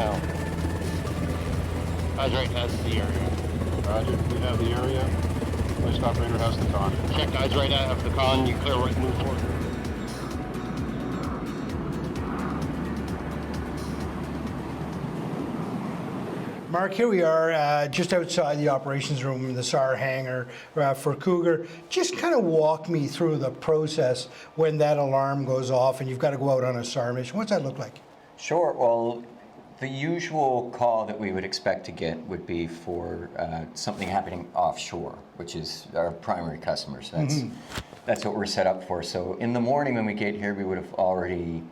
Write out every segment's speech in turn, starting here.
mile. Guys right has the area. Roger, we have the area. Hoist operator has the con. Check guys right out of the con, you clear right, move forward. Mark, here we are just outside the operations room in the SAR hangar for Cougar. Just kind of walk me through the process when that alarm goes off and you've got to go out on a SAR mission. What's that look like? Sure. Well, the usual call that we would expect to get would be for something happening offshore, which is our primary customers. That's what we're set up for. So in the morning when we get here, we would have already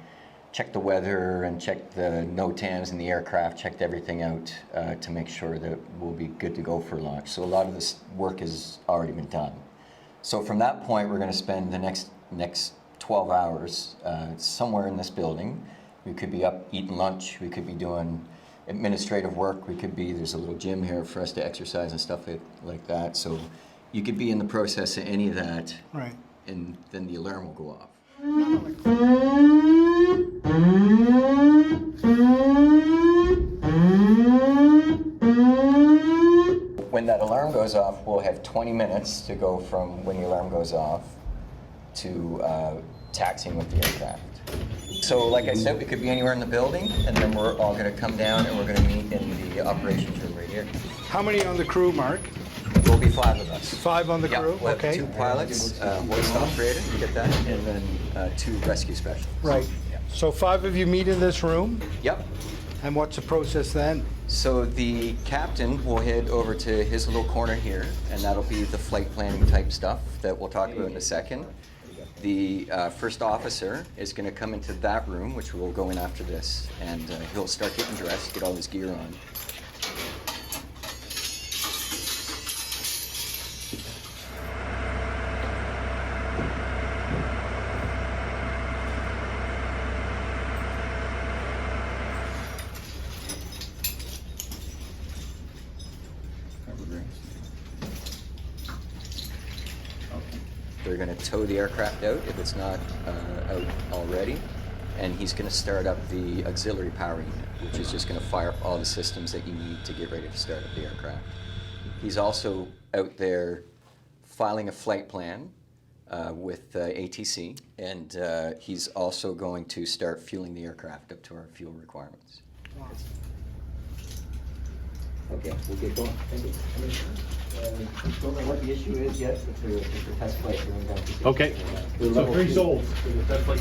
checked the weather and checked the NOTAMs in the aircraft, checked everything out to make sure that we'll be good to go for launch. So a lot of this work has already been done. So from that point, we're going to spend the next 12 hours somewhere in this building. We could be up eating lunch, we could be doing administrative work, there's a little gym here for us to exercise and stuff like that. So you could be in the process of any of that, Right. and then the alarm will go off. When that alarm goes off, we'll have 20 minutes to go from when the alarm goes off to taxiing with the aircraft. So like I said, we could be anywhere in the building, and then we're all going to come down and we're going to meet in the operations room right here. How many on the crew, Mark? We'll be 5 of us. 5 on the Yeah, crew? we'll have Okay. 2 pilots, hoist operator, you get that, and then 2 rescue specialists. Right. Yeah. So 5 of you meet in this room, Yep. and what's the process then? So the captain will head over to his little corner here, and that'll be the flight planning type stuff that we'll talk about in a second. The first officer is going to come into that room, which we'll go in after this, and he'll start getting dressed, get all his gear on. They're going to tow the aircraft out if it's not out already, and he's going to start up the auxiliary power unit, which is just going to fire up all the systems that you need to get ready to start up the aircraft. He's also out there filing a flight plan with ATC, and he's also going to start fueling the aircraft up to our fuel requirements. Wow. Okay, we'll get going. Thank you. Don't know what the issue is yet, but the test flight going down to 6. Okay. So 3 souls. That's like